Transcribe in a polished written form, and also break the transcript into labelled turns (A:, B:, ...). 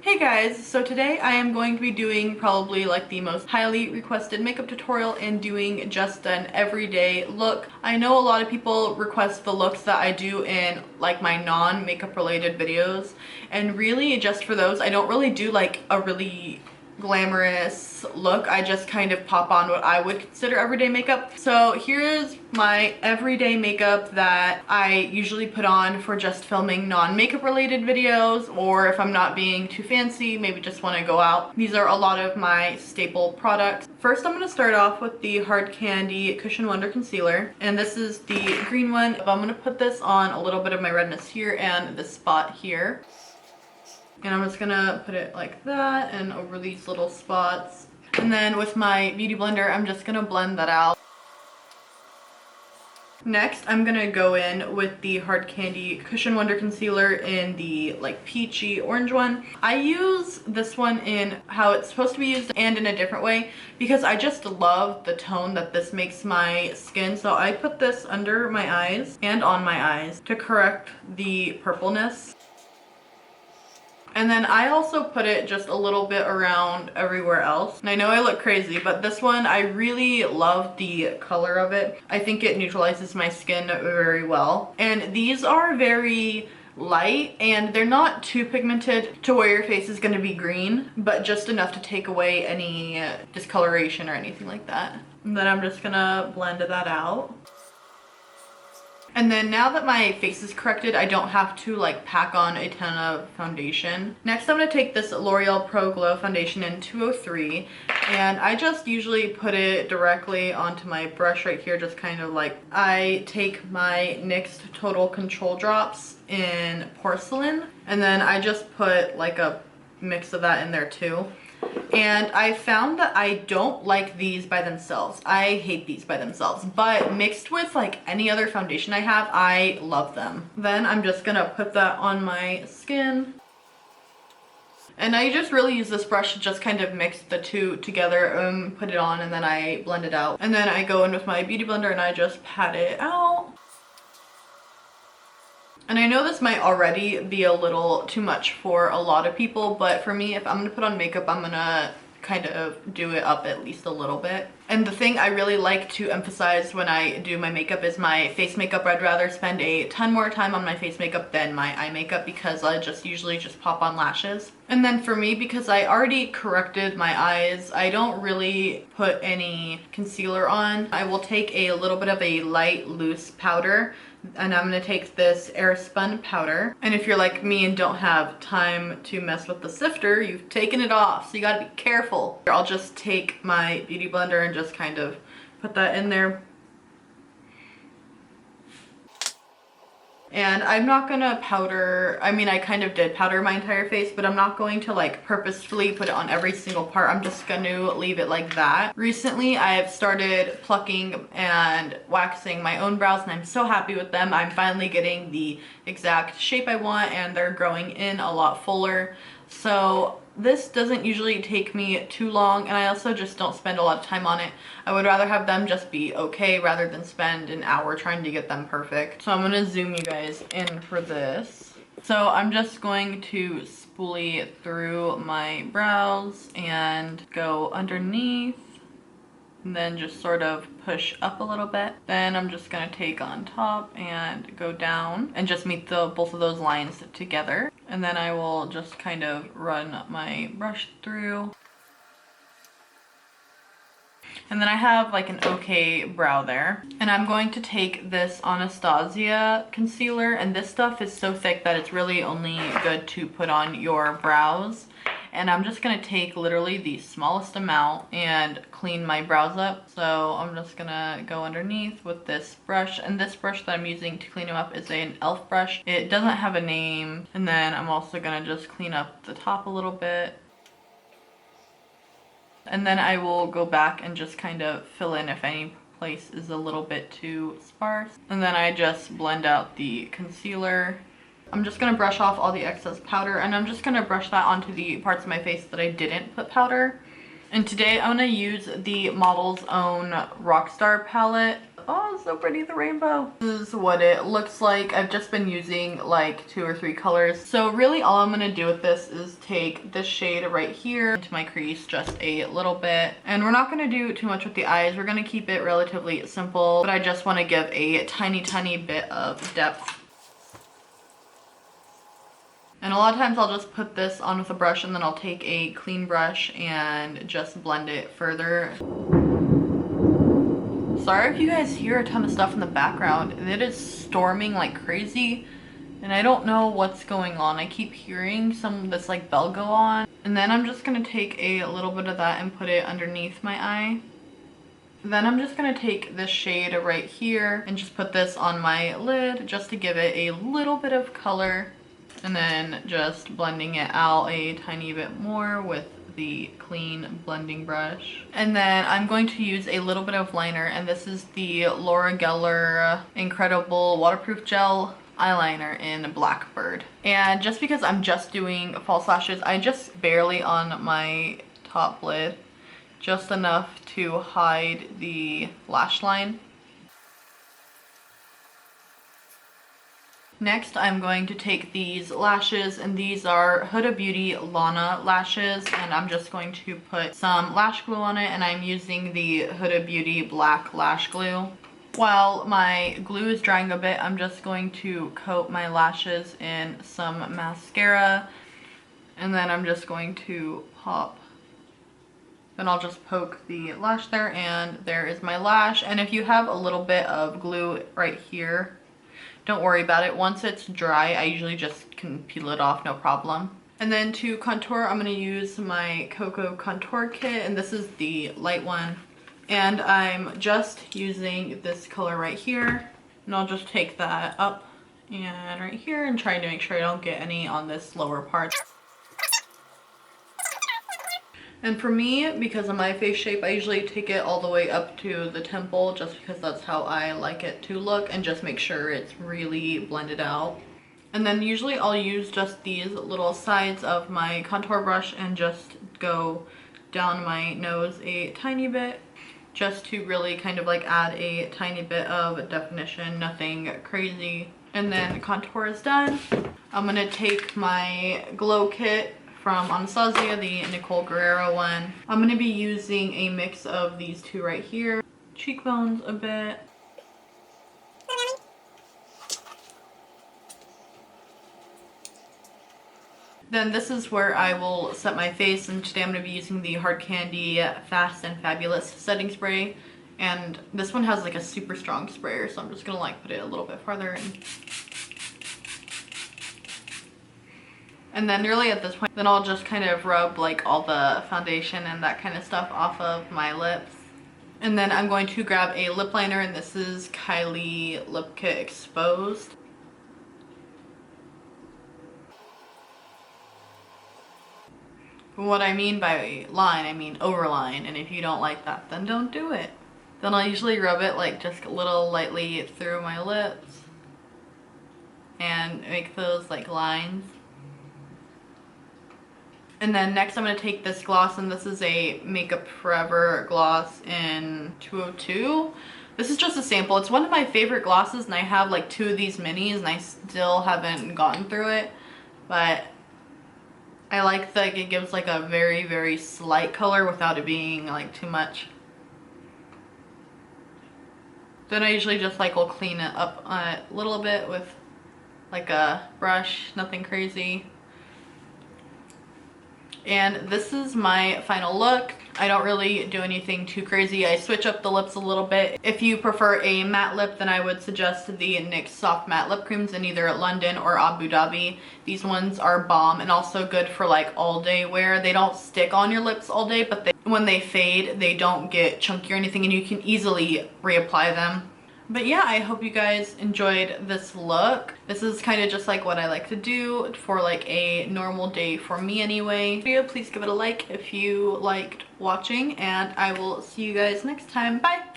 A: Hey guys, so today I am going to be doing probably like the most highly requested makeup tutorial and doing just an everyday look. I know a lot of people request the looks that I do in like my non-makeup related videos, and really just for those I don't really do like a really glamorous look. I just kind of pop on what I would consider everyday makeup. So here's my everyday makeup that I usually put on for just filming non-makeup related videos, or if I'm not being too fancy, maybe just want to go out. These are a lot of my staple products. First, I'm going to start off with the Hard Candy Cushion Wonder Concealer, and this is the green one. I'm going to put this on a little bit of my redness here and this spot here. And I'm just gonna put it like that and over these little spots. And then with my Beauty Blender, I'm just gonna blend that out. Next, I'm gonna go in with the Hard Candy Cushion Wonder Concealer in the like peachy orange one. I use this one in how it's supposed to be used and in a different way because I just love the tone that this makes my skin. So I put this under my eyes and on my eyes to correct the purpleness. And then I also put it just a little bit around everywhere else. And I know I look crazy, but this one, I really love the color of it. I think it neutralizes my skin very well. And these are very light and they're not too pigmented to where your face is going to be green, but just enough to take away any discoloration or anything like that. And then I'm just gonna blend that out. And then now that my face is corrected, I don't have to like pack on a ton of foundation. Next, I'm gonna take this L'Oreal Pro Glow foundation in 203, and I just usually put it directly onto my brush right here, just kind of like, I take my NYX Total Control drops in Porcelain, and then I just put like a mix of that in there too. And I found that I don't like these by themselves. I hate these by themselves, but mixed with like any other foundation I have, I love them. Then I'm just gonna put that on my skin. And I just really use this brush to just kind of mix the two together, put it on, and then I blend it out. And then I go in with my Beauty Blender and I just pat it out. And I know this might already be a little too much for a lot of people, but for me, if I'm gonna put on makeup, I'm gonna kind of do it up at least a little bit. And the thing I really like to emphasize when I do my makeup is my face makeup. I'd rather spend a ton more time on my face makeup than my eye makeup because I just usually just pop on lashes. And then for me, because I already corrected my eyes, I don't really put any concealer on. I will take a little bit of a light loose powder, and I'm gonna take this Airspun powder. And if you're like me and don't have time to mess with the sifter, you've taken it off, so you gotta be careful. I'll just take my Beauty Blender and just kind of put that in there. And I'm not gonna powder, I mean I kind of did powder my entire face, but I'm not going to like purposefully put it on every single part. I'm just gonna leave it like that. Recently I've started plucking and waxing my own brows and I'm so happy with them. I'm finally getting the exact shape I want and they're growing in a lot fuller. So this doesn't usually take me too long, and I also just don't spend a lot of time on it. I would rather have them just be okay rather than spend an hour trying to get them perfect. So I'm gonna zoom you guys in for this. So I'm just going to spoolie through my brows and go underneath, and then just sort of push up a little bit. Then I'm just gonna take on top and go down and just meet both of those lines together. And then I will just kind of run my brush through. And then I have like an okay brow there. And I'm going to take this Anastasia concealer, and this stuff is so thick that it's really only good to put on your brows. And I'm just gonna take literally the smallest amount and clean my brows up. So I'm just gonna go underneath with this brush, and this brush that I'm using to clean them up is an e.l.f. brush. It doesn't have a name. And then I'm also gonna just clean up the top a little bit. And then I will go back and just kind of fill in if any place is a little bit too sparse. And then I just blend out the concealer. I'm just gonna brush off all the excess powder, and I'm just gonna brush that onto the parts of my face that I didn't put powder. And today I'm gonna use the Model's Own Rockstar palette. Oh, so pretty, the rainbow. This is what it looks like. I've just been using like 2 or 3 colors. So really all I'm gonna do with this is take this shade right here into my crease just a little bit. And we're not gonna do too much with the eyes. We're gonna keep it relatively simple, but I just wanna give a tiny bit of depth. And a lot of times I'll just put this on with a brush and then I'll take a clean brush and just blend it further. Sorry if you guys hear a ton of stuff in the background. It is storming like crazy and I don't know what's going on. I keep hearing some of this like bell go on. And then I'm just gonna take a little bit of that and put it underneath my eye. Then I'm just gonna take this shade right here and just put this on my lid just to give it a little bit of color. And then just blending it out a tiny bit more with the clean blending brush. And then I'm going to use a little bit of liner, and this is the Laura Geller Incredible Waterproof Gel eyeliner in Blackbird. And just because I'm just doing false lashes, I just barely on my top lid, just enough to hide the lash line. Next, I'm going to take these lashes, and these are Huda Beauty Lana lashes, and I'm just going to put some lash glue on it, and I'm using the Huda Beauty Black Lash Glue. While my glue is drying a bit, I'm just going to coat my lashes in some mascara, and then I'm just going to pop. Then I'll just poke the lash there, and there is my lash. And if you have a little bit of glue right here, don't worry about it. Once it's dry, I usually just can peel it off, no problem. And then to contour, I'm going to use my Cocoa Contour Kit, and this is the light one. And I'm just using this color right here, and I'll just take that up and right here and try to make sure I don't get any on this lower part. And for me, because of my face shape, I usually take it all the way up to the temple just because that's how I like it to look, and just make sure it's really blended out. And then usually I'll use just these little sides of my contour brush and just go down my nose a tiny bit just to really kind of like add a tiny bit of definition, nothing crazy. And then contour is done. I'm gonna take my glow kit from Anastasia, the Nicole Guerrero one. I'm gonna be using a mix of these two right here. Cheekbones a bit. Then this is where I will set my face, and today I'm gonna be using the Hard Candy Fast and Fabulous setting spray. And this one has like a super strong sprayer, so I'm just gonna like put it a little bit farther in. And then really at this point, then I'll just kind of rub like all the foundation and that kind of stuff off of my lips. And then I'm going to grab a lip liner, and this is Kylie Lip Kit Exposed. What I mean by line, I mean overline, and if you don't like that, then don't do it. Then I'll usually rub it like just a little lightly through my lips and make those like lines. And then next I'm going to take this gloss, and this is a Makeup Forever gloss in 202. This is just a sample. It's one of my favorite glosses, and I have like 2 of these minis, and I still haven't gotten through it. But I like that it gives like a very slight color without it being like too much. Then I usually just like will clean it up a little bit with like a brush, nothing crazy. And this is my final look. I don't really do anything too crazy. I switch up the lips a little bit. If you prefer a matte lip, then I would suggest the NYX Soft Matte Lip Creams in either London or Abu Dhabi. These ones are bomb and also good for like all day wear. They don't stick on your lips all day, but when they fade, they don't get chunky or anything, and you can easily reapply them. But yeah, I hope you guys enjoyed this look. This is kind of just like what I like to do for like a normal day for me anyway. Please give it a like if you liked watching, and I will see you guys next time. Bye!